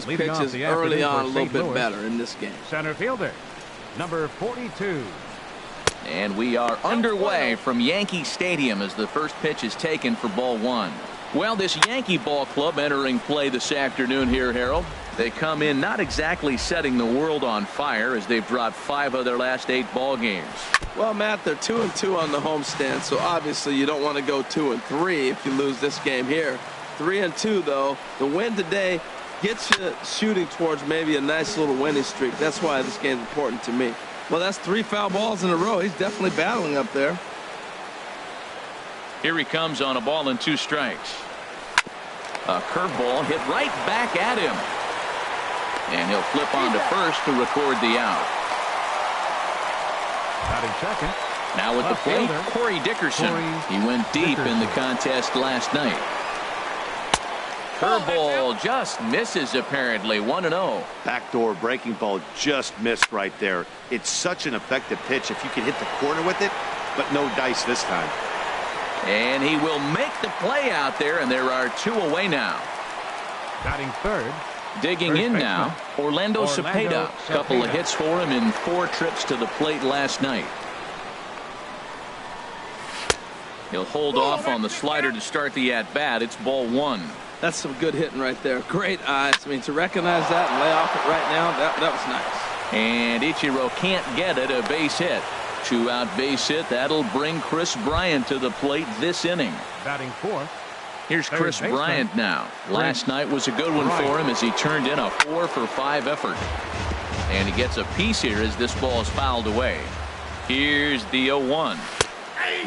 His pitches early on a little bit better in this game. Center fielder, number 42. And we are underway from Yankee Stadium as the first pitch is taken for ball one. Well, this Yankee ball club entering play this afternoon here, Harold. They come in not exactly setting the world on fire as they've dropped 5 of their last 8 ball games. Well, Matt, they're 2-2 on the homestand, so obviously you don't want to go 2-3 if you lose this game here. 3-2, though. The win today gets you shooting towards maybe a nice little winning streak. That's why this game's important to me. Well, that's 3 foul balls in a row. He's definitely battling up there. Here he comes on a ball and 2 strikes. A curveball hit right back at him. And he'll flip on to first to record the out. Batting second. Now with the plate, Corey Dickerson. He went deep in the contest last night. Curveball just misses apparently. 1-0. Backdoor breaking ball just missed right there. It's such an effective pitch if you can hit the corner with it, but no dice this time. And he will make the play out there, and there are 2 away now. Batting third. Digging in now, Orlando Cepeda. Couple of hits for him in 4 trips to the plate last night. He'll hold off on the slider to start the at-bat. It's ball 1. That's some good hitting right there. Great eyes. I mean, to recognize that and lay off it right now, that was nice. And Ichiro can't get it. A base hit. 2-out base hit. That'll bring Chris Bryant to the plate this inning. Batting fourth. Here's Chris Bryant now. Last night was a good one for him as he turned in a 4-for-5 effort. And he gets a piece here as this ball is fouled away. Here's the 0-1.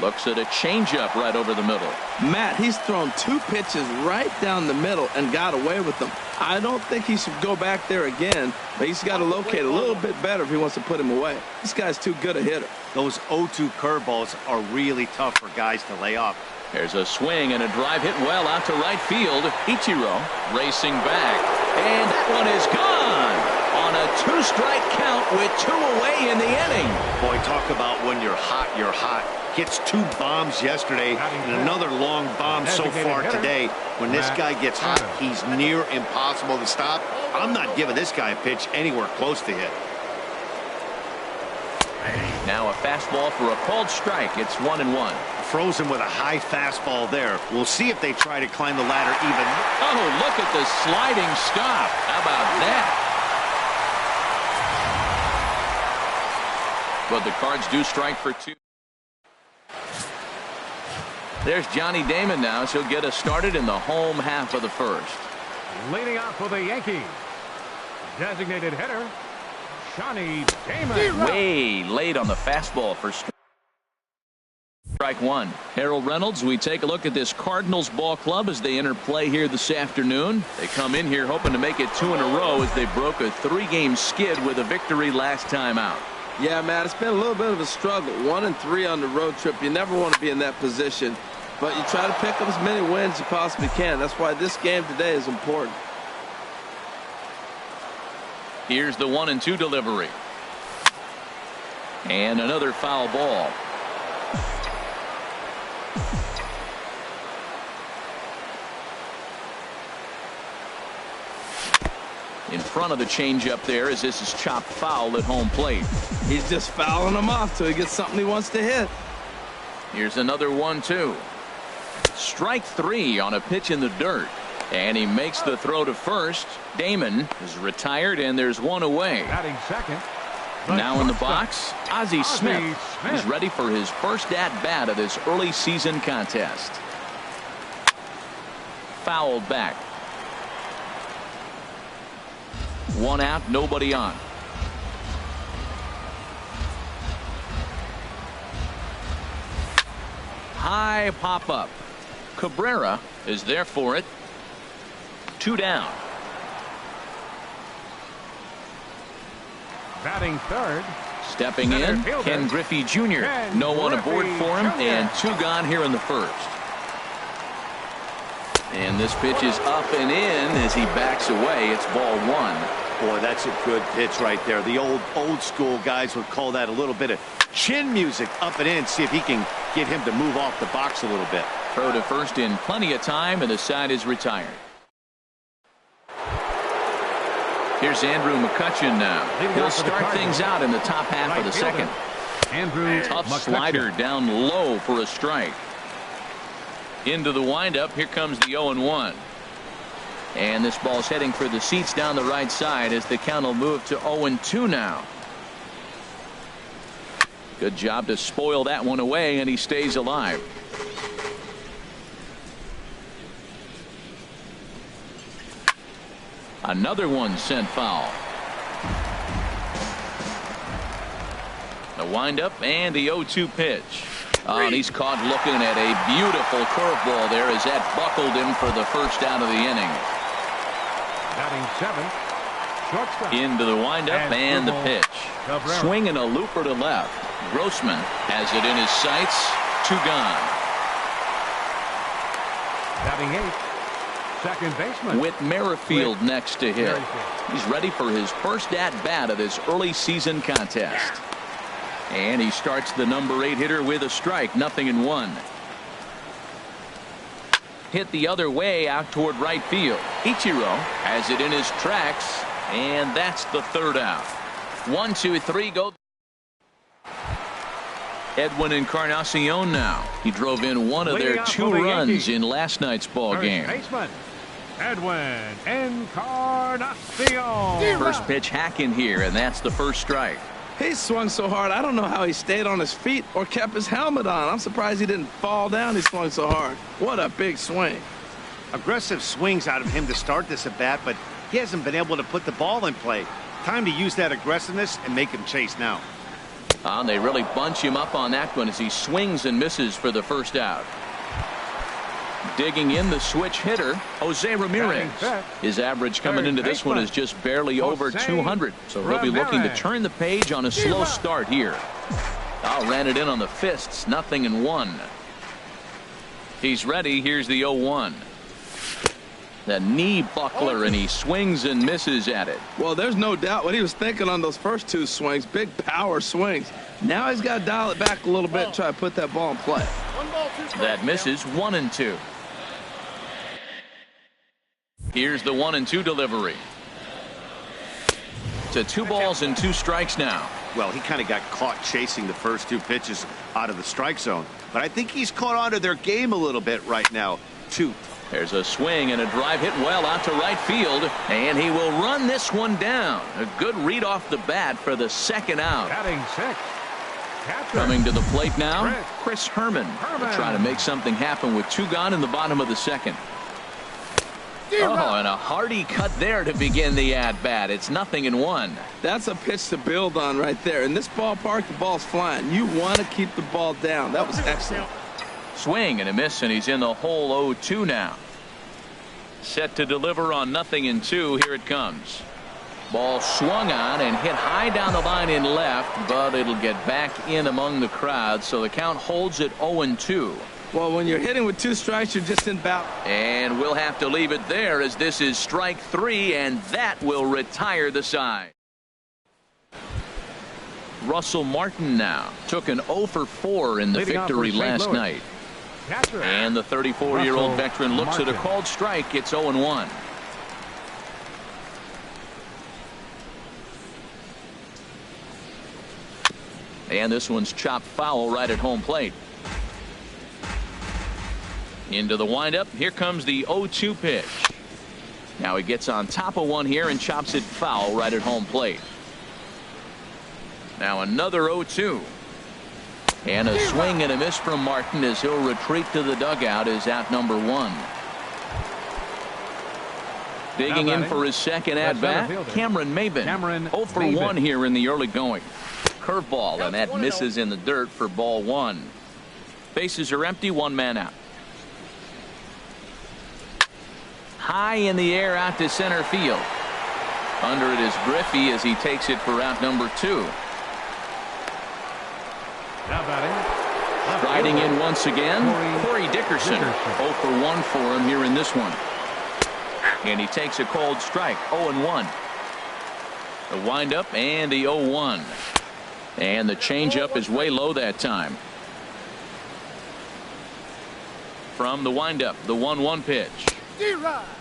Looks at a changeup right over the middle. Matt, he's thrown 2 pitches right down the middle and got away with them. I don't think he should go back there again, but he's got to locate a little bit better if he wants to put him away. This guy's too good a hitter. Those 0-2 curveballs are really tough for guys to lay off. There's a swing and a drive hit well out to right field. Ichiro racing back, and that one is gone on a 2-strike count with 2 away in the inning. Boy, talk about when you're hot, you're hot. Hits 2 bombs yesterday and another long bomb so far today. When this guy gets hot, he's near impossible to stop. I'm not giving this guy a pitch anywhere close to hit. Now a fastball for a called strike. It's 1-1. Frozen with a high fastball there. We'll see if they try to climb the ladder even. Oh, look at the sliding stop. How about that? But the Cards do strike for 2. There's Johnny Damon now, so he'll get us started in the home half of the first. Leading off for the Yankees, designated hitter, Johnny Damon. Way late on the fastball for strike 1. Harold Reynolds, we take a look at this Cardinals ball club as they enter play here this afternoon. They come in here hoping to make it 2 in a row as they broke a 3-game skid with a victory last time out. Yeah, Matt, it's been a little bit of a struggle. 1-3 on the road trip. You never want to be in that position, but you try to pick up as many wins as you possibly can. That's why this game today is important. Here's the 1-2 delivery. And another foul ball. In front of the changeup there as this is chopped foul at home plate. He's just fouling him off till he gets something he wants to hit. Here's another 1-2. Strike 3 on a pitch in the dirt. And he makes the throw to first. Damon is retired and there's 1 away. Batting second. Now in the box, Ozzie Smith is ready for his first at-bat of this early season contest. Fouled back. 1 out, nobody on. High pop-up. Cabrera is there for it. 2 down. Batting third. Stepping in, Ken Griffey Jr. No one aboard for him, and 2 gone here in the first. And this pitch is up and in as he backs away. It's ball 1. Boy, that's a good pitch right there. The old school guys would call that a little bit of chin music, up and in. See if he can get him to move off the box a little bit. Throw to first in plenty of time, and the side is retired. Here's Andrew McCutchen now. He'll start things out in the top half of the second. Andrew Tough McCutchen. slider down low for a strike. Into the windup. Here comes the 0-1. And this ball's heading for the seats down the right side as the count will move to 0-2 now. Good job to spoil that one away, and he stays alive. Another one sent foul. The windup and the 0-2 pitch. And he's caught looking at a beautiful curveball there as that buckled him for the first out of the inning. Batting 7th. Shortstop. Into the windup and the pitch. Cabrera. Swinging a looper to left. Grossman has it in his sights. 2 gone. Batting 8th. Second baseman. With Merrifield next to hit. He's ready for his first at-bat of this early season contest. And he starts the number 8 hitter with a strike. 0-1. Hit the other way out toward right field. Ichiro has it in his tracks, and that's the 3rd out. 1, 2, 3, go. Edwin Encarnacion now. He drove in one of their 2 runs in last night's ball game. Baseman. Edwin Encarnacion. First pitch hacking here, and that's the first strike. He swung so hard, I don't know how he stayed on his feet or kept his helmet on. I'm surprised he didn't fall down. He swung so hard. What a big swing. Aggressive swings out of him to start this at bat, but he hasn't been able to put the ball in play. Time to use that aggressiveness and make him chase now. They really bunch him up on that one as he swings and misses for the first out. Digging in the switch hitter, Jose Ramirez. His average coming into this one is just barely over 200. So he'll be looking to turn the page on a slow start here. Ran it in on the fists. 0-1. He's ready. Here's the 0-1. The knee buckler, and he swings and misses at it. Well, there's no doubt what he was thinking on those first 2 swings. Big power swings. Now he's got to dial it back a little bit and try to put that ball in play. That misses. 1-2. Here's the 1-2 delivery. To 2 balls and 2 strikes now. Well, he kind of got caught chasing the first 2 pitches out of the strike zone. But I think he's caught on to their game a little bit right now, too. There's a swing and a drive hit well out to right field. And he will run this one down. A good read off the bat for the 2nd out. Batting 6th. Coming to the plate now, Chris Herman. Will try to make something happen with 2 gone in the bottom of the 2nd. Oh, and a hearty cut there to begin the at-bat. It's 0-1. That's a pitch to build on right there. In this ballpark, the ball's flying. You want to keep the ball down. That was excellent. Swing and a miss, and he's in the hole 0-2 now. Set to deliver on 0-2. Here it comes. Ball swung on and hit high down the line in left, but it'll get back in among the crowd, so the count holds at 0-2. Well, when you're hitting with 2 strikes, you're just in bout. And we'll have to leave it there as this is strike 3, and that will retire the side. Russell Martin now took an 0 for 4 in the victory last night. And the 34-year-old veteran looks at a called strike. It's 0-1. And this one's chopped foul right at home plate. Into the windup. Here comes the 0-2 pitch. Now he gets on top of one here and chops it foul right at home plate. Now another 0-2. And a swing and a miss from Martin as he'll retreat to the dugout is out number 1. Digging in for his 2nd at-bat, Cameron Maybin. 0 for 1 here in the early going. Curveball, and that misses in the dirt for ball 1. Bases are empty, 1 man out. High in the air out to center field. Under it is Griffey as he takes it for out number 2. Riding in once again, Corey Dickerson. 0 for 1 for him here in this one. And he takes a cold strike. 0-1. The windup and the 0-1. And the changeup is way low that time. From the windup, the 1-1 pitch.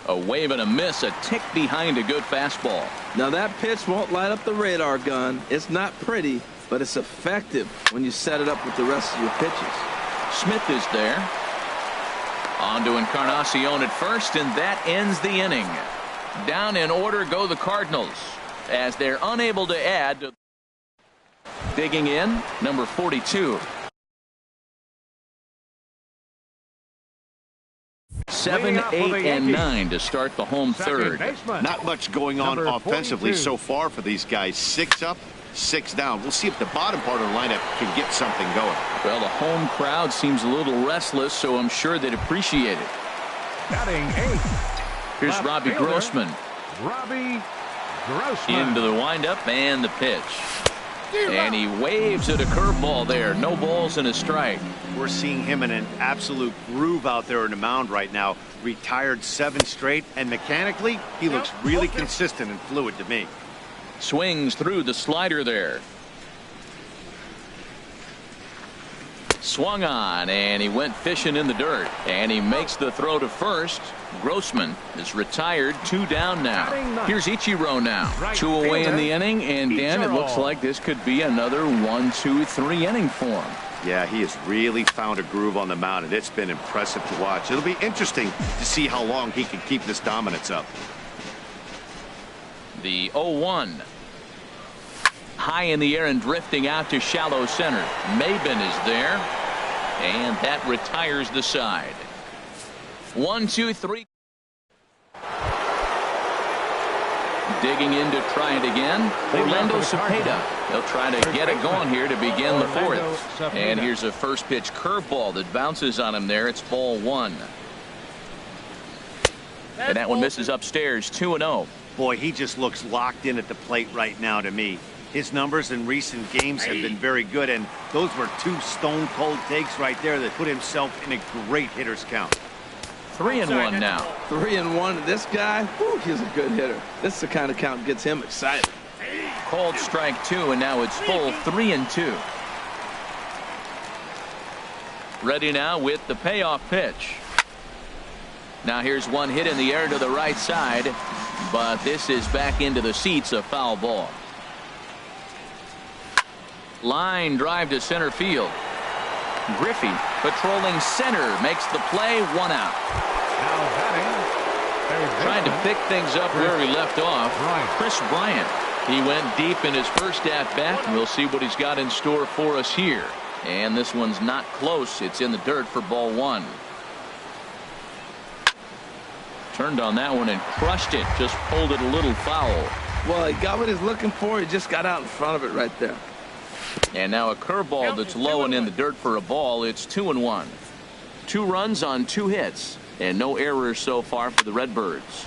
A wave and a miss, a tick behind a good fastball. Now that pitch won't light up the radar gun. It's not pretty, but it's effective when you set it up with the rest of your pitches. Smith is there. On to Encarnacion at first, and that ends the inning. Down in order go the Cardinals, as they're unable to add. Digging in, number 42. 7, 8, and 9 to start the home third. Not much going on offensively so far for these guys. 6 up, 6 down. We'll see if the bottom part of the lineup can get something going. Well, the home crowd seems a little restless, so I'm sure they'd appreciate it. Batting 8. Here's Robbie Grossman. Robbie Grossman. Into the windup and the pitch. And he waves at a curveball there. No balls and a strike. We're seeing him in an absolute groove out there in the mound right now. Retired 7 straight, and mechanically, he looks really consistent and fluid to me. Swings through the slider there. Swung on, and he went fishing in the dirt. And he makes the throw to first. Grossman is retired. 2 down now. Here's Ichiro now. 2 away in the inning, and Dan, it looks like this could be another 1, 2, 3 inning for him. Yeah, he has really found a groove on the mound, and it's been impressive to watch. It'll be interesting to see how long he can keep this dominance up. The 0-1. High in the air and drifting out to shallow center. Maben is there, and that retires the side. 1, 2, 3. Digging in to try it again. Orlando Cepeda. They'll try to get it going here to begin the fourth. And here's a first pitch curveball that bounces on him there. It's ball 1. And that one misses upstairs. 2-0. Boy, he just looks locked in at the plate right now to me. His numbers in recent games have been very good, and those were 2 stone-cold takes right there that put himself in a great hitter's count. 3-1 now. 3-1. This guy, whew, he's a good hitter. This is the kind of count that gets him excited. Called strike 2, and now it's full 3-2. Ready now with the payoff pitch. Now here's one hit in the air to the right side, but this is back into the seats, a foul ball. Line drive to center field. Griffey patrolling center makes the play. 1 out. Trying to pick things up where he left off. Chris Bryant. He went deep in his first at bat. We'll see what he's got in store for us here. And this one's not close. It's in the dirt for ball 1. Turned on that one and crushed it. Just pulled it a little foul. Well, he got what he's looking for. He just got out in front of it right there. And now a curveball that's low and in the dirt for a ball. It's 2-1. 2 runs on 2 hits, and no errors so far for the Redbirds.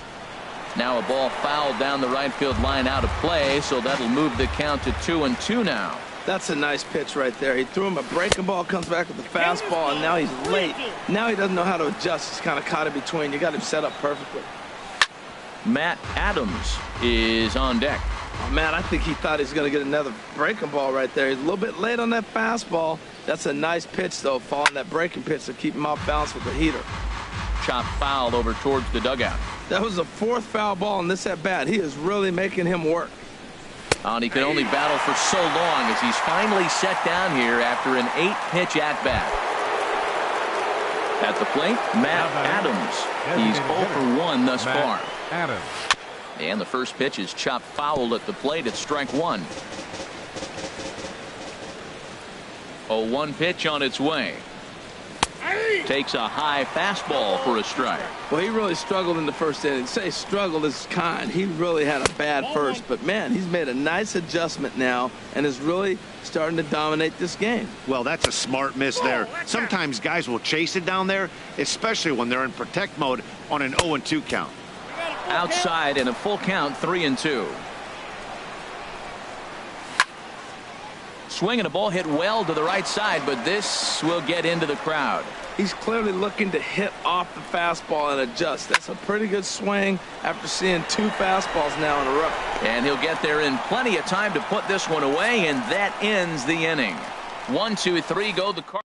Now a ball fouled down the right field line, out of play, so that'll move the count to 2-2 now. That's a nice pitch right there. He threw him a breaking ball, comes back with the fastball, and now he's late. Now he doesn't know how to adjust. He's kind of caught in between. You got him set up perfectly. Matt Adams is on deck. Oh, man, I think he thought he was going to get another breaking ball right there. He's a little bit late on that fastball. That's a nice pitch, though, following that breaking pitch to keep him off balance with the heater. Chop fouled over towards the dugout. That was the 4th foul ball in this at-bat. He is really making him work. And he could only battle for so long as he's finally set down here after an 8-pitch at-bat. At the plate, Matt Adams. He's 0 for 1 thus far. Adams. And the first pitch is chopped foul at the plate. It's strike 1. 0-1 pitch on its way. Takes a high fastball for a strike. Well, he really struggled in the first inning. Say struggled is kind. He really had a bad first, but man, he's made a nice adjustment now and is really starting to dominate this game. Well, that's a smart miss there. Sometimes guys will chase it down there, especially when they're in protect mode on an 0-2 count. Outside in a full count, 3-2. Swinging a ball hit well to the right side, but this will get into the crowd. He's clearly looking to hit off the fastball and adjust. That's a pretty good swing after seeing 2 fastballs now in a row. And he'll get there in plenty of time to put this one away, and that ends the inning. 1, 2, 3 go the Cardinals.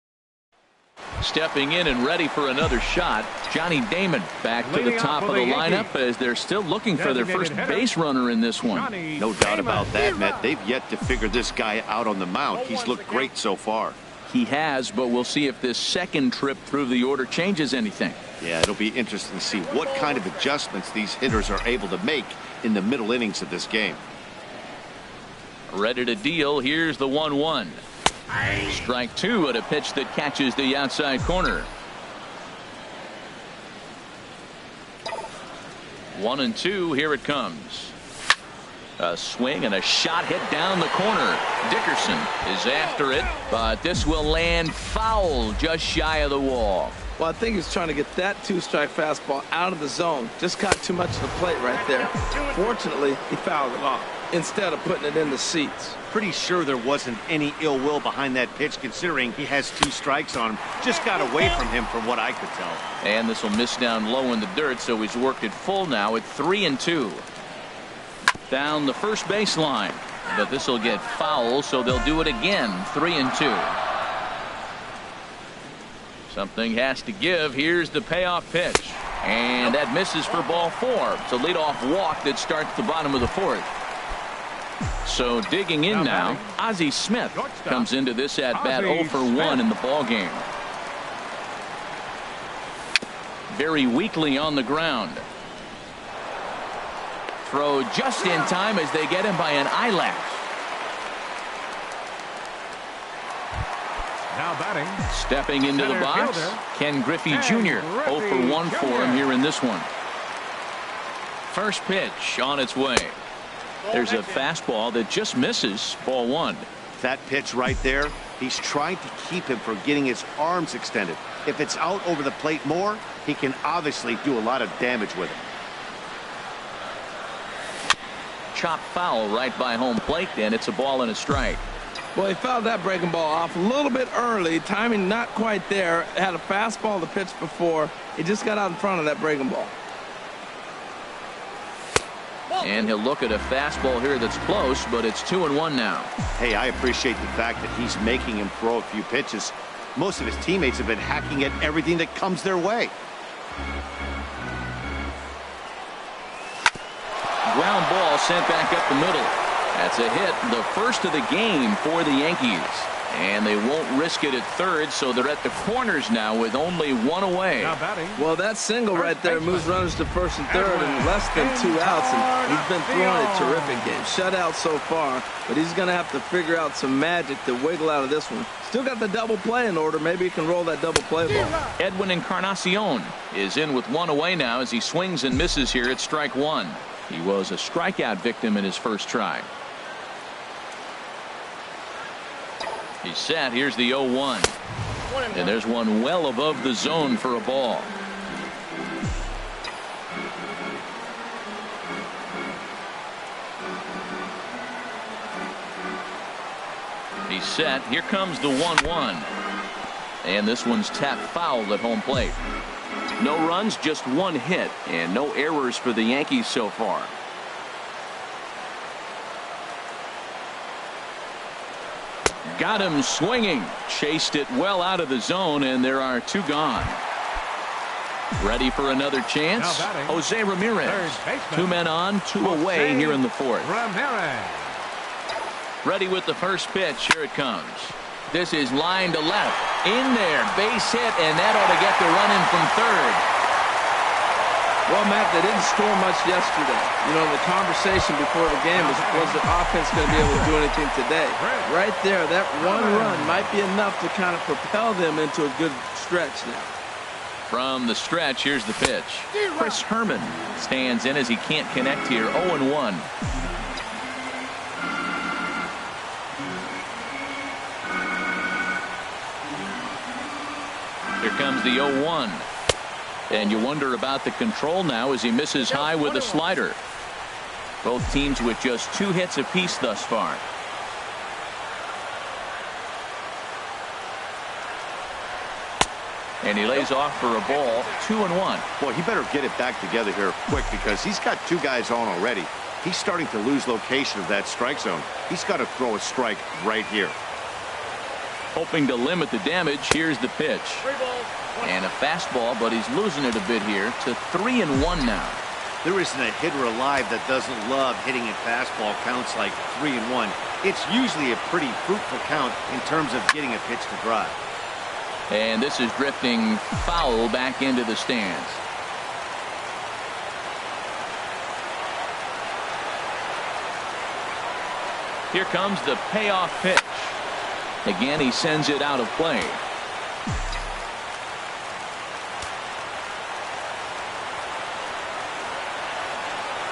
Stepping in and ready for another shot, Johnny Damon back to the top of the lineup as they're still looking for their first base runner in this one. No doubt about that, Matt. They've yet to figure this guy out on the mound. He's looked great so far. He has, but we'll see if this second trip through the order changes anything. Yeah, it'll be interesting to see what kind of adjustments these hitters are able to make in the middle innings of this game. Ready to deal. Here's the 1-1. Strike two at a pitch that catches the outside corner. 1-2. Here it comes. A swing and a shot hit down the corner. Dickerson is after it, but this will land foul just shy of the wall. Well, I think he's trying to get that two-strike fastball out of the zone. Just got too much of the plate right there. Fortunately, he fouled it off instead of putting it in the seats. Pretty sure there wasn't any ill will behind that pitch, considering he has 2 strikes on him. Just got away from him from what I could tell. And this will miss down low in the dirt, so he's worked it full now at 3-2. Down the first baseline, but this will get foul, so they'll do it again. 3-2. Something has to give. Here's the payoff pitch, and that misses for ball 4. It's a leadoff walk that starts the bottom of the 4th. So digging in now, Ozzie Smith comes into this at bat 0 for 1 in the ball game. Very weakly on the ground. Throw just in time as they get him by an eyelash. Now batting. Stepping into the box, Ken Griffey Jr. 0 for 1 for him here in this one. First pitch on its way. There's a fastball that just misses. Ball 1. That pitch right there, he's trying to keep him from getting his arms extended. If it's out over the plate more, he can obviously do a lot of damage with it. Chop foul right by home plate, and it's a ball and a strike. Well, he fouled that breaking ball off a little bit early. Timing not quite there. Had a fastball the pitch before. He just got out in front of that breaking ball. And he'll look at a fastball here that's close, but it's 2-1 now. Hey, I appreciate the fact that he's making him throw a few pitches. Most of his teammates have been hacking at everything that comes their way. Ground ball sent back up the middle. That's a hit, the first of the game for the Yankees. And they won't risk it at third, so they're at the corners now with only 1 away. Well, that single right there moves runners to first and third in less than 2 outs, and he's been throwing a terrific game. Shutout so far, but he's going to have to figure out some magic to wiggle out of this one. Still got the double play in order. Maybe he can roll that double play ball. Edwin Encarnacion is in with 1 away now as he swings and misses here at strike 1. He was a strikeout victim in his first try. He's set. Here's the 0-1. And there's one well above the zone for a ball. He's set. Here comes the 1-1. And this one's tapped foul at home plate. No runs, just 1 hit, and no errors for the Yankees so far. Got him swinging. Chased it well out of the zone, and there are 2 gone. Ready for another chance? Jose Ramirez. 2 men on, 2 away here in the 4th. Ready with the first pitch. Here it comes. This is line to left. In there. Base hit, and that ought to get the run in from third. Well, Matt, they didn't score much yesterday. You know, the conversation before the game was the offense going to be able to do anything today? Right there, that 1 run might be enough to kind of propel them into a good stretch now. From the stretch, here's the pitch. Chris Herman stands in as he can't connect here. 0-1. Here comes the 0-1. And you wonder about the control now as he misses high with a slider. Both teams with just 2 hits apiece thus far. And he lays off for a ball. 2-1. Boy, he better get it back together here quick because he's got 2 guys on already. He's starting to lose location of that strike zone. He's got to throw a strike right here. Hoping to limit the damage. Here's the pitch. And a fastball, but he's losing it a bit here to 3-1 now. There isn't a hitter alive that doesn't love hitting a fastball counts like 3-1. It's usually a pretty fruitful count in terms of getting a pitch to drive. And this is drifting foul back into the stands. Here comes the payoff pitch. Again, he sends it out of play.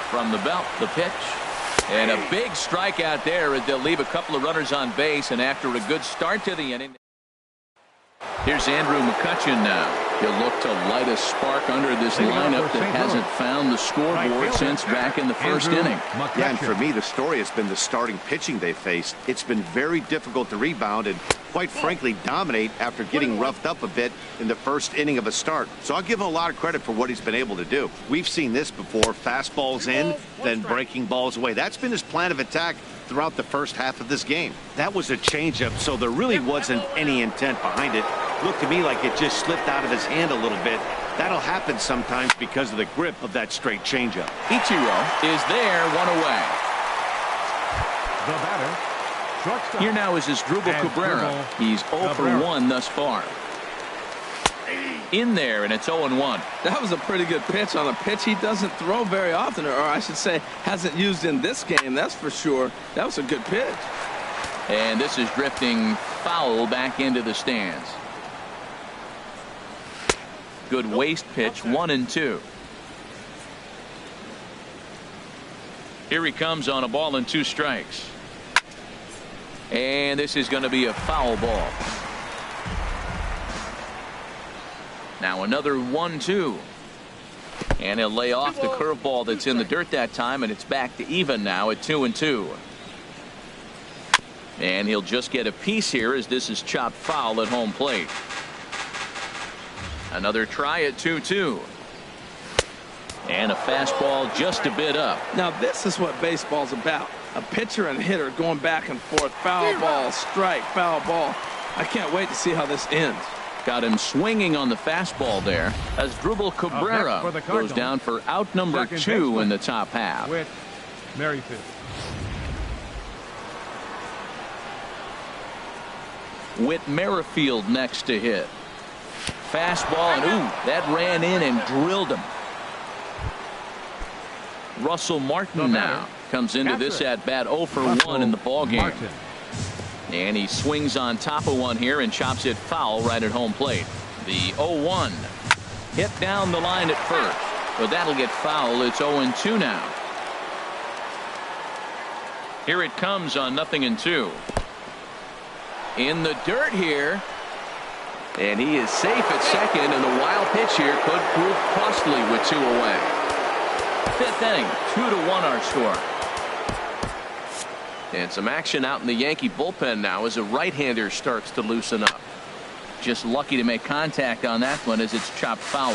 From the belt, the pitch. And a big strikeout there as they'll leave a couple of runners on base, and after a good start to the inning. Here's Andrew McCutchen now. He'll look to light a spark under this lineup that hasn't found the scoreboard since back in the first inning. Yeah, and for me, the story has been the starting pitching they faced. It's been very difficult to rebound and, quite frankly, dominate after getting roughed up a bit in the first inning of a start. So I'll give him a lot of credit for what he's been able to do. We've seen this before, fastballs in, then breaking balls away. That's been his plan of attack throughout the first half of this game. That was a changeup, so there really wasn't any intent behind it. Looked to me like it just slipped out of his hand a little bit. That'll happen sometimes because of the grip of that straight changeup. Ichiro is there, one away. The batter, shortstop. Here now is Asdrubal Cabrera. He's 0 for 1 thus far. In there, and it's 0-1. That was a pretty good pitch on a pitch he doesn't throw very often, or I should say hasn't used in this game, that's for sure. That was a good pitch. And this is drifting foul back into the stands. Good waist pitch, 1-2. Here he comes on a ball and 2 strikes. And this is going to be a foul ball. Now another 1-2. And he'll lay off the curveball that's in the dirt that time, and it's back to even now at 2-2. And he'll just get a piece here as this is chopped foul at home plate. Another try at 2-2. And a fastball just a bit up. Now this is what baseball's about. A pitcher and hitter going back and forth. Foul ball, strike, foul ball. I can't wait to see how this ends. Got him swinging on the fastball there. Asdrubal Cabrera goes down for out number 2 in the top half. Whit Merrifield. Whit Merrifield next to hit. Fastball, and ooh, that ran in and drilled him. Russell Martin now comes into this at bat 0 for 1 in the ball game. And he swings on top of one here and chops it foul right at home plate. The 0-1 hit down the line at first, but that'll get foul. It's 0-2 now. Here it comes on 0-2. In the dirt here. And he is safe at second, and the wild pitch here could prove costly with 2 away. 5th inning, 2-1 our score. And some action out in the Yankee bullpen now as a right-hander starts to loosen up. Just lucky to make contact on that one as it's chopped foul.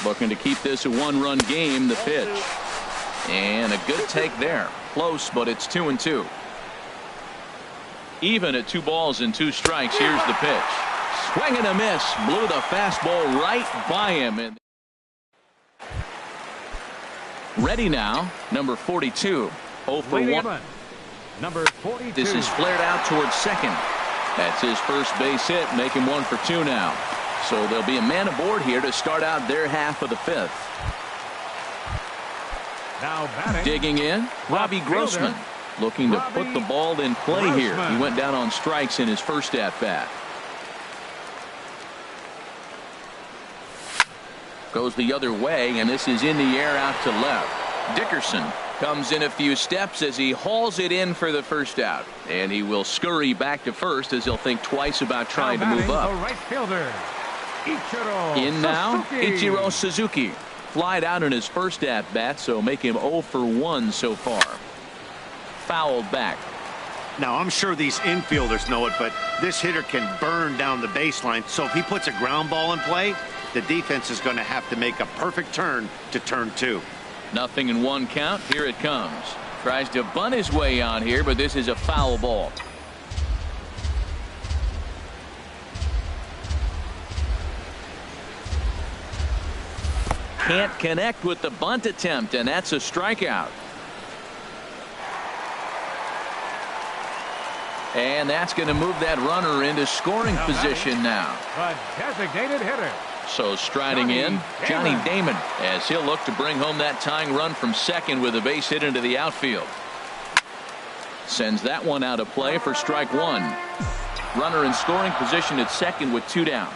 Looking to keep this a 1-run game, the pitch. And a good take there. Close, but it's 2-2. Even at 2 balls and 2 strikes. Here's the pitch. Swing and a miss. Blew the fastball right by him. And ready now, number 42. 0 for 1. Number 42. This is flared out towards second. That's his first base hit, making 1 for 2 now. So there'll be a man aboard here to start out their half of the 5th. Now batting. Digging in, Robbie Grossman. Looking to put the ball in play here. He went down on strikes in his first at-bat. Goes the other way, and this is in the air out to left. Dickerson comes in a few steps as he hauls it in for the first out. And he will scurry back to first as he'll think twice about trying to move up. The right fielder, Ichiro in now, Suzuki. Ichiro Suzuki. Flied out in his first at-bat, so make him 0 for 1 so far. Fouled back. Now, I'm sure these infielders know it, but this hitter can burn down the baseline. So if he puts a ground ball in play, the defense is going to have to make a perfect turn to turn 2. 0-1 count. Here it comes. Tries to bunt his way on here, but this is a foul ball. can't connect with the bunt attempt, and that's a strikeout. And that's going to move that runner into scoring position now. The designated hitter. So striding in, Johnny Damon, as he'll look to bring home that tying run from second with a base hit into the outfield. Sends that one out of play for strike one. Runner in scoring position at second with 2 down.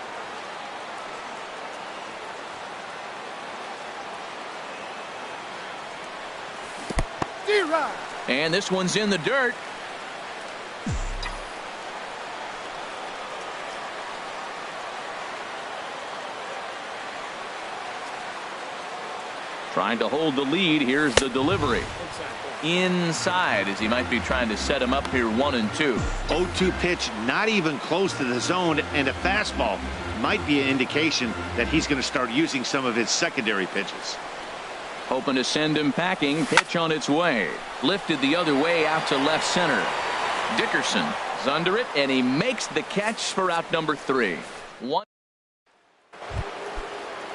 And this one's in the dirt. Trying to hold the lead. Here's the delivery. Inside, as he might be trying to set him up here 1-2. 0-2 pitch, not even close to the zone, and a fastball might be an indication that he's going to start using some of his secondary pitches. Hoping to send him packing. Pitch on its way. Lifted the other way out to left center. Dickerson is under it, and he makes the catch for out number 3.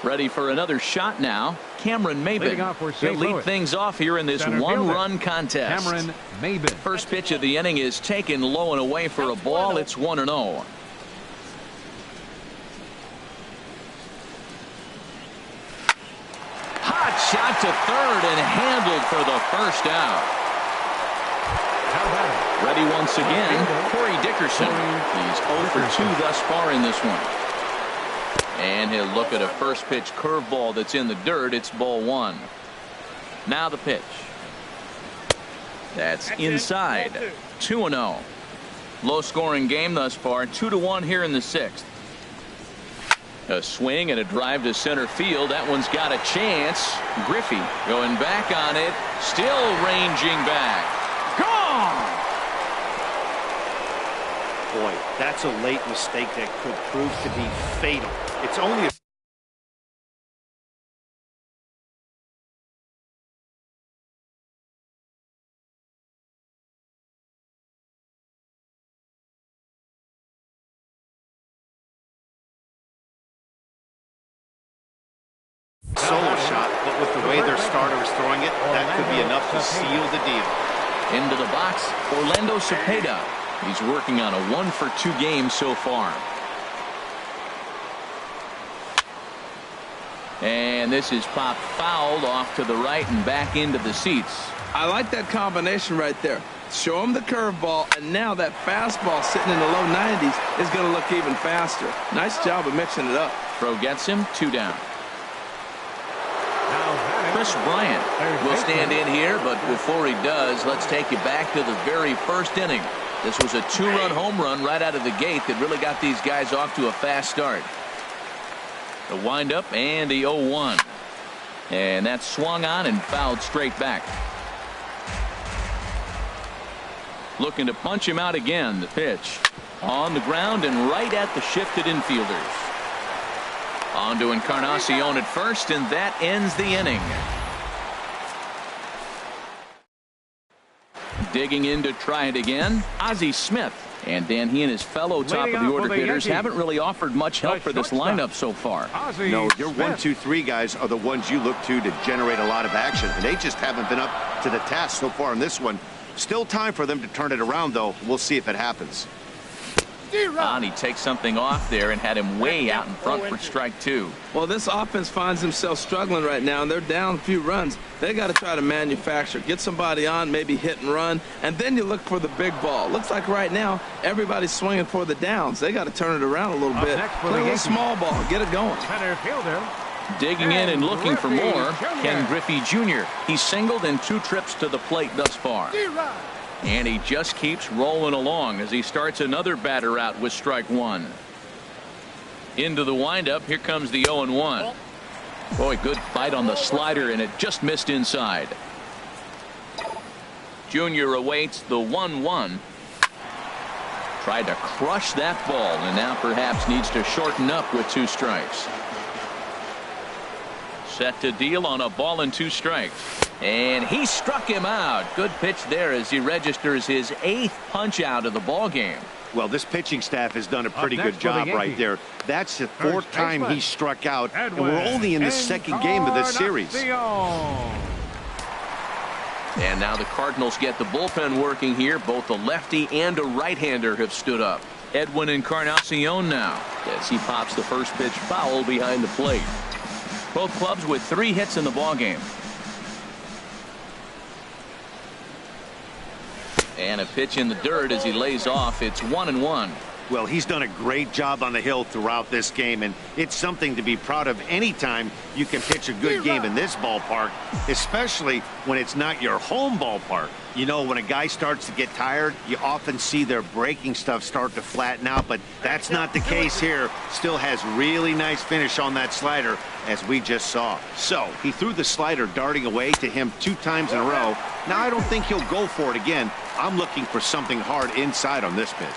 Ready for another shot now. Cameron Maybin. He'll lead things off here in this one-run contest. Cameron Maybin. First pitch of the inning is taken low and away for a ball. It's 1-0. Hot shot to third and handled for the first out. Ready once again, Corey Dickerson. He's 0 for 2 thus far in this one. And he'll look at a first pitch curveball that's in the dirt. It's ball 1. Now the pitch. That's inside. 2-0. Low scoring game thus far. 2-1 here in the 6th. A swing and a drive to center field. That one's got a chance. Griffey going back on it. Still ranging back. Gone! Boy, that's a late mistake that could prove to be fatal. It's only a solo shot, but with the way their starter is throwing it, that could be enough to seal the deal. Into the box, Orlando Cepeda. He's working on a 1 for 2 game so far. And this is popped fouled off to the right and back into the seats. I like that combination right there. Show him the curveball, and now that fastball sitting in the low 90s is going to look even faster. Nice job of mixing it up. Throw gets him, 2 down. Chris Bryant will stand in here, but before he does, let's take you back to the very first inning. This was a 2-run home run right out of the gate that really got these guys off to a fast start. The windup and the 0-1. And that swung on and fouled straight back. Looking to punch him out again. The pitch on the ground and right at the shifted infielders. On to Encarnacion at first, and that ends the inning. Digging in to try it again, Ozzie Smith. And Dan, he and his fellow top of the order hitters haven't really offered much help for this lineup so far. No, your 1, 2, 3 guys are the ones you look to generate a lot of action, and they just haven't been up to the task so far in this one. Still time for them to turn it around, though. We'll see if it happens. He takes something off there and had him way out in front for strike 2. Well, this offense finds themselves struggling right now, and they're down a few runs. They got to try to manufacture, get somebody on, maybe hit and run, and then you look for the big ball. Looks like right now everybody's swinging for the downs. They got to turn it around a little bit. Play a little small ball, get it going. Center fielder. Digging in and looking for more, Ken Griffey Jr. He's singled in 2 trips to the plate thus far. And he just keeps rolling along as he starts another batter out with strike 1. Into the windup. Here comes the 0-1. Boy, good bite on the slider, and it just missed inside. Junior awaits the 1-1. Tried to crush that ball, and now perhaps needs to shorten up with 2 strikes. Set to deal on a ball and 2 strikes. And he struck him out. Good pitch there as he registers his 8th punch out of the ball game. Well, this pitching staff has done a pretty good job right there. That's the fourth time he struck out, and we're only in the second game of this series. And now the Cardinals get the bullpen working here. Both a lefty and a right-hander have stood up. Edwin Encarnacion now as he pops the first pitch foul behind the plate. Both clubs with 3 hits in the ballgame. And a pitch in the dirt as he lays off. It's 1-1. Well, he's done a great job on the hill throughout this game, and it's something to be proud of anytime you can pitch a good game in this ballpark, especially when it's not your home ballpark. You know, when a guy starts to get tired, you often see their breaking stuff start to flatten out, but that's not the case here. Still has really nice finish on that slider, as we just saw. So, he threw the slider darting away to him 2 times in a row. Now, I don't think he'll go for it again. I'm looking for something hard inside on this pitch.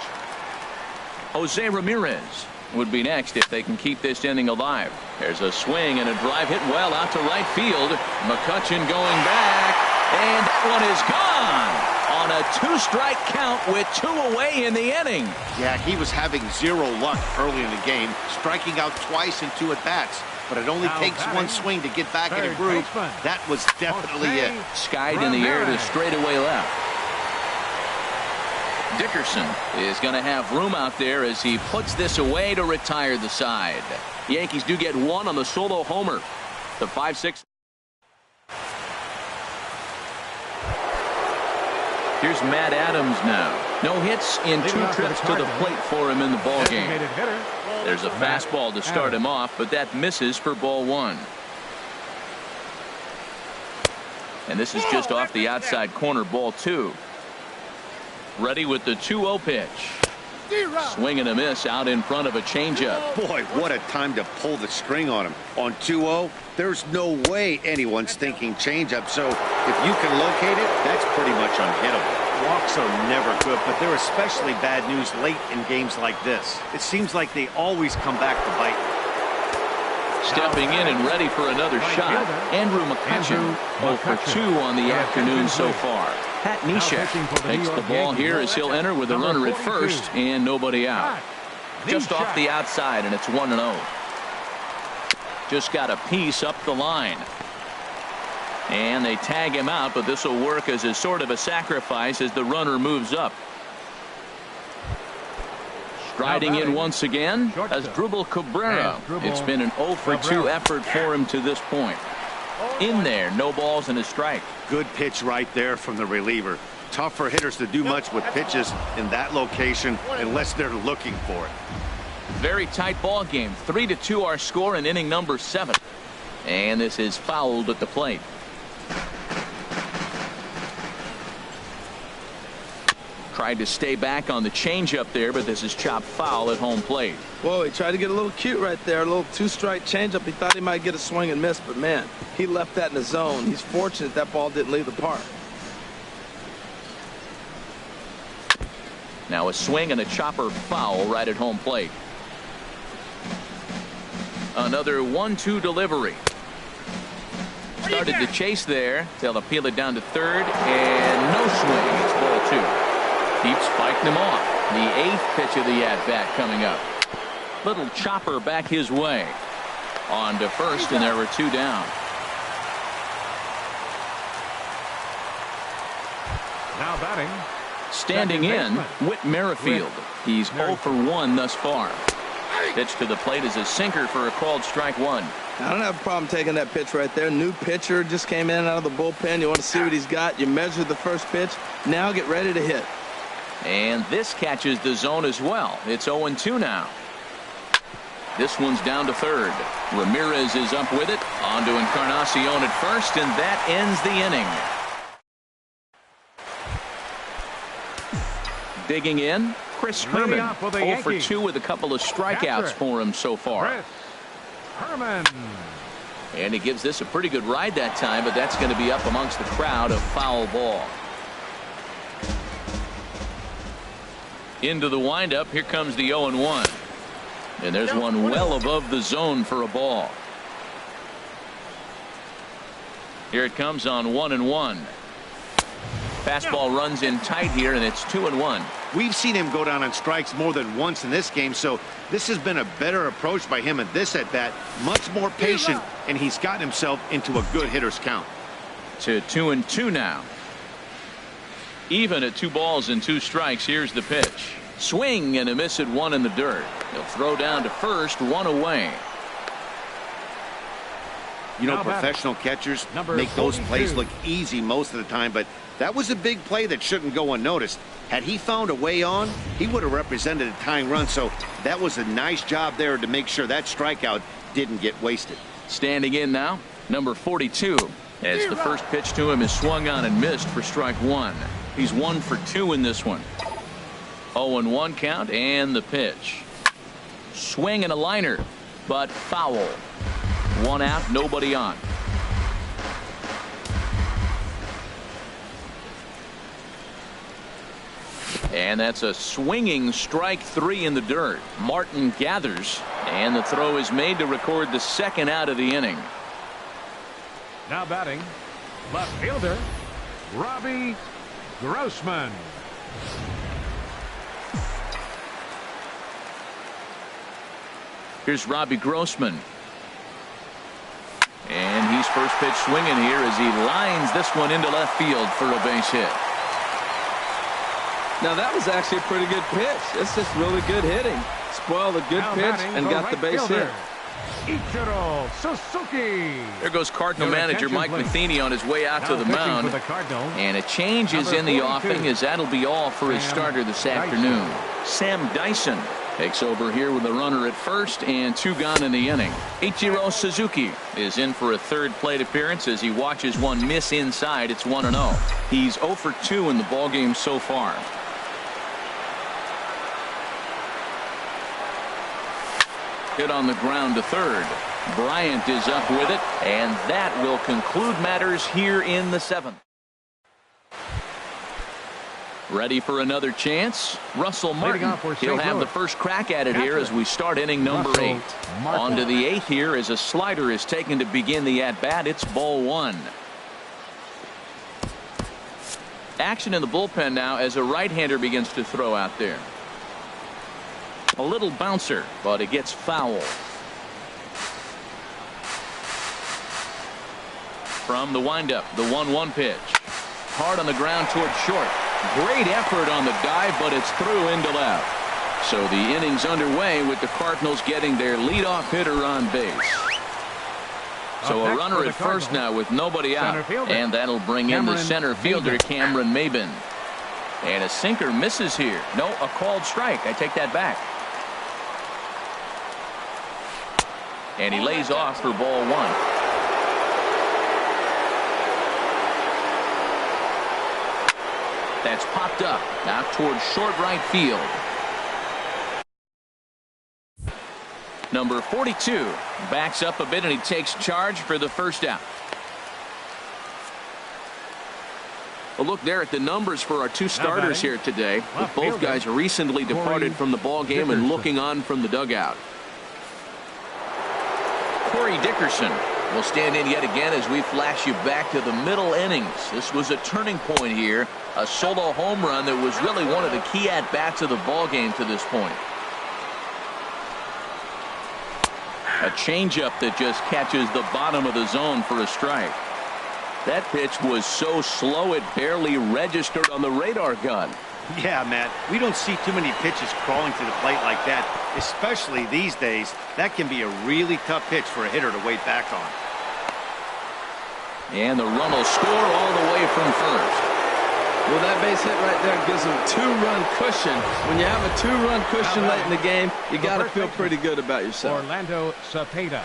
Jose Ramirez would be next if they can keep this inning alive. There's a swing and a drive hit well out to right field. McCutchen going back, and that one is gone on a 2-strike count with 2 away in the inning. Yeah, he was having 0 luck early in the game, striking out twice in 2 at-bats. But it only takes 1 swing to get back in a groove. That was definitely it. Skied in the air to straightaway left. Dickerson is going to have room out there as he puts this away to retire the side. Yankees do get 1 on the solo homer. The 5-6. Here's Matt Adams now. No hits in 2 trips to the plate for him in the ballgame. There's a fastball to start him off, but that misses for ball 1. And this is just off the outside corner, ball 2. Ready with the 2-0 pitch. Swing and a miss out in front of a changeup. Boy, what a time to pull the string on him. On 2-0, there's no way anyone's thinking changeup. So if you can locate it, that's pretty much unhittable. Walks are never good, but they're especially bad news late in games like this. It seems like they always come back to bite. Stepping in and ready for another shot, Andrew McCutchen, 0 for 2 on the afternoon so far. Pat Neshek takes the ball here as he'll enter with a runner at first and nobody out. Just off the outside, and it's 1-0. Just got a piece up the line. And they tag him out, but this will work as a sort of a sacrifice as the runner moves up. Striding in once again as Asdrubal Cabrera. It's been an 0 for 2 effort for him to this point. In there, no balls and a strike. Good pitch right there from the reliever. Tough for hitters to do much with pitches in that location unless they're looking for it. Very tight ball game. 3-2 our score in inning number 7. And this is fouled at the plate. Tried to stay back on the changeup there, but this is chopped foul at home plate. Whoa, he tried to get a little cute right there. A little 2-strike changeup. He thought he might get a swing and miss, but man, he left that in the zone. He's fortunate that ball didn't leave the park. Now a swing and a chopper foul right at home plate. Another 1-2 delivery. Started the chase there. They'll appeal it down to third, and no swing. It's ball 2. Keeps fighting him off. The 8th pitch of the at-bat coming up. Little chopper back his way. On to first, and there were 2 down. Now batting. Standing in, Whit Merrifield. He's 0 for 1 thus far. Pitch to the plate is a sinker for a called strike 1. I don't have a problem taking that pitch right there. New pitcher just came in out of the bullpen. You want to see what he's got. You measure the first pitch. Now get ready to hit. And this catches the zone as well. It's 0-2 now. This one's down to third. Ramirez is up with it. On to Encarnacion at first, and that ends the inning. Digging in, Chris Herman. 0 for 2 with a couple of strikeouts for him so far. Chris Herman. And he gives this a pretty good ride that time, but that's going to be up amongst the crowd. A foul ball. Into the windup. Here comes the 0-1. And there's one well above the zone for a ball. Here it comes on 1-1. Fastball runs in tight here, and it's 2-1. We've seen him go down on strikes more than once in this game, so this has been a better approach by him at this at-bat. Much more patient, and he's gotten himself into a good hitter's count. To 2-2 now. Even at 2 balls and 2 strikes. Here's the pitch. Swing and a miss at 1 in the dirt. He'll throw down to first, 1 away. You know, professional catchers make those plays look easy most of the time, but that was a big play that shouldn't go unnoticed. Had he found a way on, he would have represented a tying run, so that was a nice job there to make sure that strikeout didn't get wasted. Standing in now, number 42, as the first pitch to him is swung on and missed for strike 1. He's 1 for 2 in this one. 0-1 count, and the pitch. Swing and a liner, but foul. 1 out, nobody on. And that's a swinging strike 3 in the dirt. Martin gathers, and the throw is made to record the 2nd out of the inning. Now batting, left fielder, Robbie Grossman. Here's Robbie Grossman. And he's first pitch swinging here as he lines this one into left field for a base hit. Now that was actually a pretty good pitch. It's just really good hitting. Spoiled a good pitch and got the base hit. Ichiro Suzuki. There goes Cardinal manager Mike Matheny on his way out to the mound. And a change is in the offing, as that'll be all for his starter this afternoon. Sam Dyson takes over here with a runner at first and 2 gone in the inning. Ichiro Suzuki is in for a 3rd plate appearance as he watches one miss inside. It's 1-0. He's 0 for 2 in the ballgame so far. Hit on the ground to 3rd. Bryant is up with it, and that will conclude matters here in the 7th. Ready for another chance? Russell Martin. He'll have the first crack at it here as we start inning number 8. On to the 8th here as a slider is taken to begin the at-bat. It's ball 1. Action in the bullpen now as a right-hander begins to throw out there. A little bouncer, but it gets foul. From the windup, the 1-1 pitch. Hard on the ground toward short. Great effort on the dive, but it's through into left. So the inning's underway with the Cardinals getting their leadoff hitter on base. So a runner at first now with nobody out. And that'll bring in the center fielder, Cameron Maybin. And a sinker misses here. No, a called strike. I take that back. And he lays off for ball 1. That's popped up out towards short right field. Number 42 backs up a bit and he takes charge for the first out. A look there at the numbers for our 2 starters here today. Both guys recently departed from the ball game and looking on from the dugout. Corey Dickerson will stand in yet again as we flash you back to the middle innings. This was a turning point here. A solo home run that was really one of the key at-bats of the ball game to this point. A changeup that just catches the bottom of the zone for a strike. That pitch was so slow it barely registered on the radar gun. Yeah, Matt, we don't see too many pitches crawling to the plate like that, especially these days. That can be a really tough pitch for a hitter to wait back on. And the run will score all the way from first. Well, that base hit right there gives them 2-run cushion. When you have a 2-run cushion late in the game, you got to feel pretty good about yourself. Orlando Cepeda.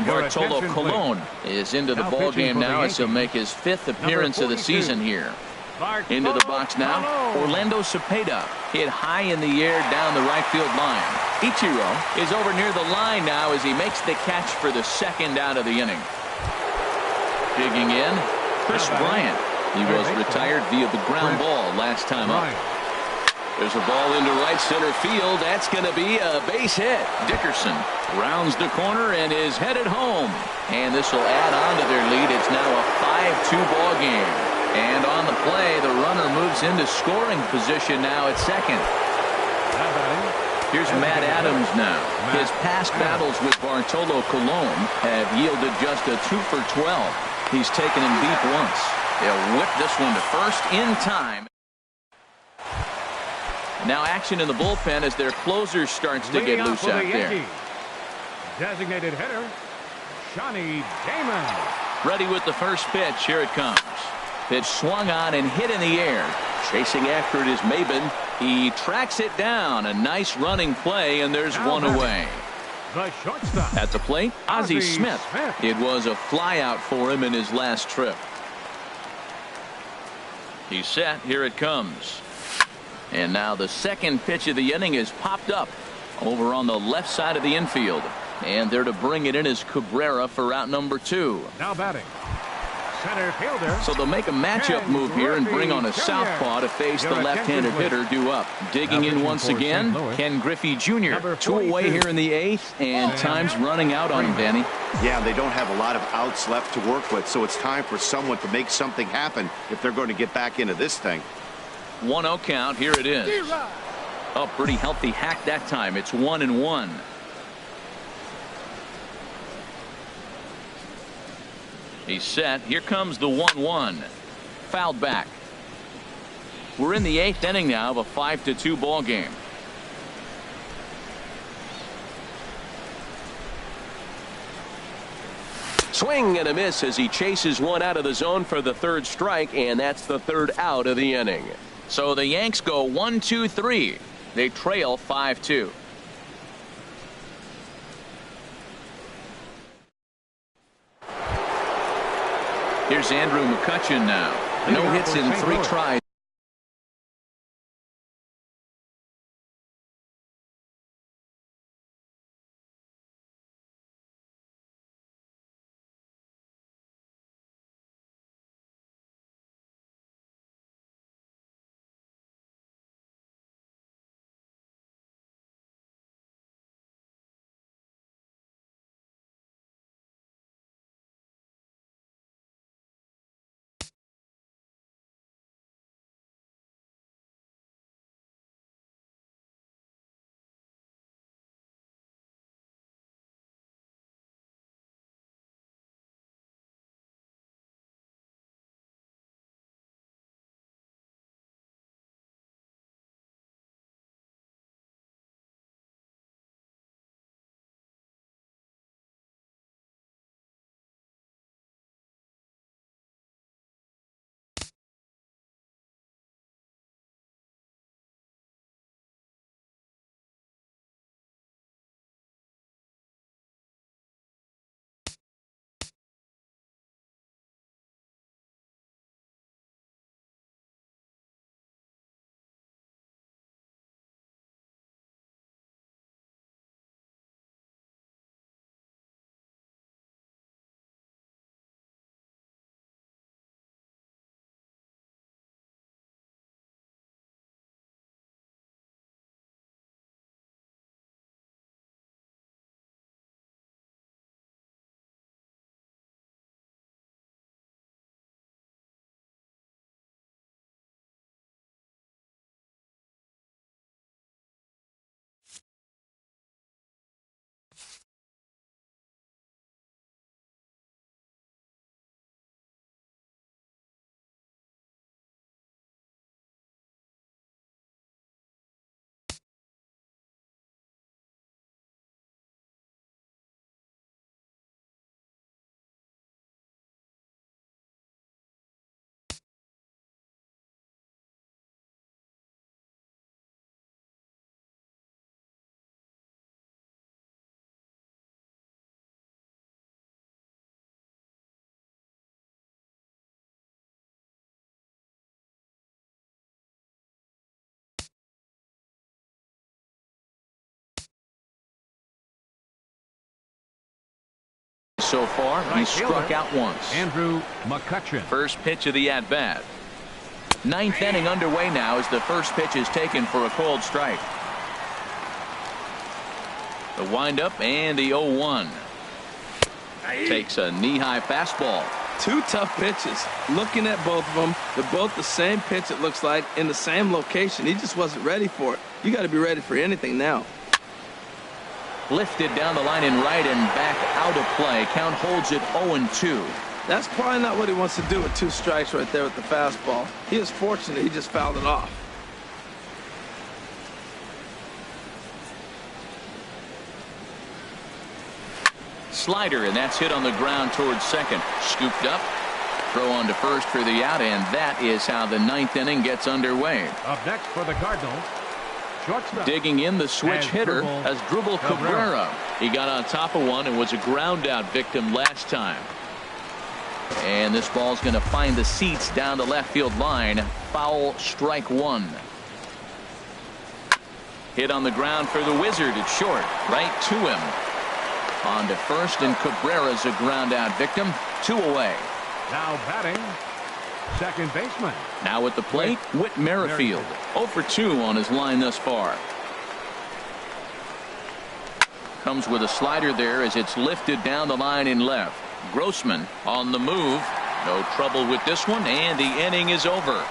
Bartolo Colon is into the ball game now as he'll make his 5th appearance of the season here. Into the box now, Orlando Cepeda hit high in the air down the right field line. Ichiro is over near the line now as he makes the catch for the 2nd out of the inning. Digging in, Chris Bryant. He was retired via the ground ball last time up. There's a ball into right center field. That's going to be a base hit. Dickerson rounds the corner and is headed home. And this will add on to their lead. It's now a 5-2 ball game. And on the play, the runner moves into scoring position now at second. Here's Matt Adams now. His past battles with Bartolo Colon have yielded just a 2 for 12. He's taken him deep once. They'll whip this one to first in time. Now action in the bullpen as their closer starts to get loose out there. Designated hitter, Johnny Damon. Ready with the first pitch. Here it comes. Pitch swung on and hit in the air. Chasing after it is Maben. He tracks it down. A nice running play, and there's one away. The shortstop. At the plate, Ozzie Smith. It was a flyout for him in his last trip. He's set. Here it comes. And now the second pitch of the inning is popped up over on the left side of the infield. And there to bring it in is Cabrera for out number 2. Now batting, center fielder. So they'll make a matchup move here and bring on a southpaw to face the left-handed hitter due up. Digging in once again, Ken Griffey Jr. 2 away here in the 8th, and time's running out on him, Danny. Yeah, they don't have a lot of outs left to work with, so it's time for someone to make something happen if they're going to get back into this thing. 1-0 count. Here it is. Oh, pretty healthy hack that time. It's 1-1. He's set. Here comes the 1-1. Fouled back. We're in the 8th inning now of a 5-2 ball game. Swing and a miss as he chases one out of the zone for the 3rd strike, and that's the 3rd out of the inning. So the Yanks go 1-2-3. They trail 5-2. Here's Andrew McCutchen now. No hits in 3 tries. So far, he struck out once. Andrew McCutchen. First pitch of the at-bat. Ninth inning underway now as the first pitch is taken for a cold strike. The windup and the 0-1. Takes a knee-high fastball. Two tough pitches. Looking at both of them, they're both the same pitch, it looks like, in the same location. He just wasn't ready for it. You got to be ready for anything now. Lifted down the line in right and back out of play. Count holds it 0-2. That's probably not what he wants to do with two strikes right there with the fastball. He is fortunate he just fouled it off. Slider, and that's hit on the ground towards second. Scooped up. Throw on to first for the out, and that is how the ninth inning gets underway. Up next for the Cardinals, shortstop. Digging in the switch hitter as Drupal Cabrera. He got on top of one and was a ground out victim last time. And this ball's going to find the seats down the left field line. Foul, strike one. Hit on the ground for the Wizard at short. Right to him. On to first, and Cabrera's a ground out victim. 2 away. Now batting, second baseman. Now at the plate, Whit Merrifield. 0 for 2 on his line thus far. Comes with a slider there as it's lifted down the line in left. Grossman on the move. No trouble with this one, and the inning is over.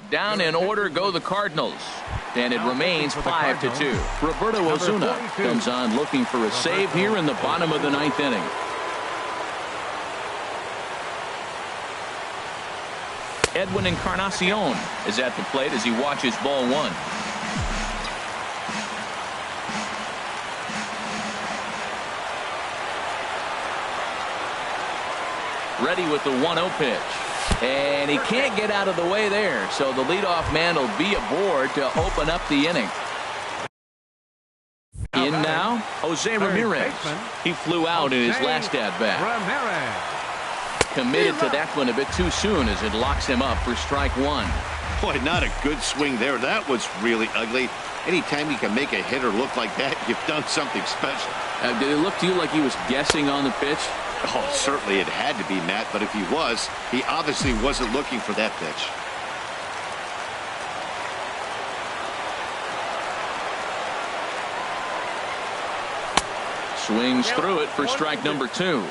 Down in order go the Cardinals. And it remains 5-2. Roberto Osuna comes on looking for a save here in the bottom of the ninth inning. Edwin Encarnacion is at the plate as he watches ball one. Ready with the 1-0 pitch. And he can't get out of the way there, so the leadoff man will be aboard to open up the inning. In now, Jose Ramirez. He flew out in his last at-bat. Committed to that one a bit too soon as it locks him up for strike one. Boy, not a good swing there. That was really ugly. Anytime you can make a hitter look like that, you've done something special. Did it look to you like he was guessing on the pitch? Oh, certainly it had to be, Matt, but if he was, he obviously wasn't looking for that pitch. Swings through it for strike number 2.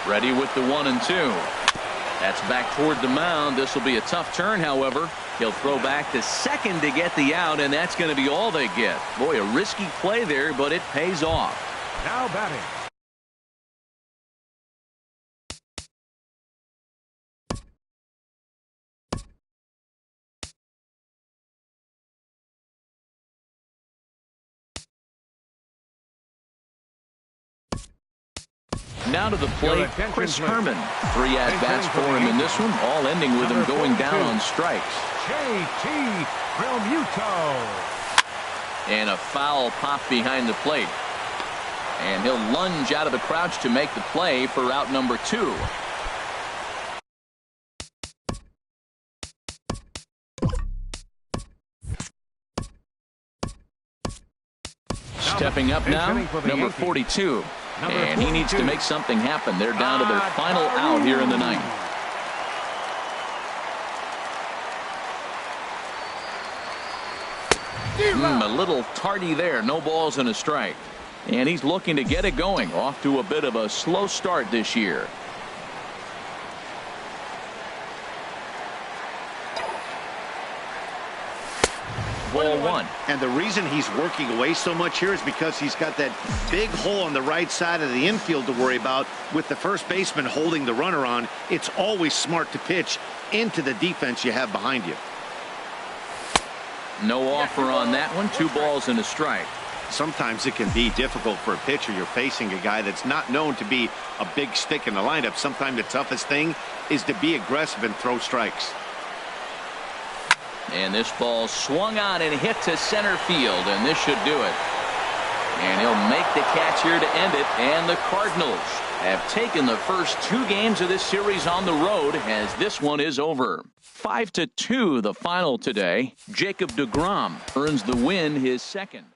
Ready with the 1-2. That's back toward the mound. This will be a tough turn, however. He'll throw back to second to get the out, and that's going to be all they get. Boy, a risky play there, but it pays off. Now batting. Now to the plate, Chris Herman. 3 at-bats for him in this one, all ending with him going down on strikes. JT Realmuto. And a foul pop behind the plate. And he'll lunge out of the crouch to make the play for out number 2. Stepping up now, number 42. And he needs to make something happen. They're down to their final out here in the ninth. A little tardy there. No balls and a strike. And he's looking to get it going. Off to a bit of a slow start this year. Ball one. And the reason he's working away so much here is because he's got that big hole on the right side of the infield to worry about. With the first baseman holding the runner on, it's always smart to pitch into the defense you have behind you. No offer on that one. 2 balls and a strike. Sometimes it can be difficult for a pitcher. You're facing a guy that's not known to be a big stick in the lineup. Sometimes the toughest thing is to be aggressive and throw strikes. And this ball swung on and hit to center field, and this should do it. And he'll make the catch here to end it, and the Cardinals have taken the first 2 games of this series on the road as this one is over. 5-2 the final today. Jacob deGrom earns the win, his second.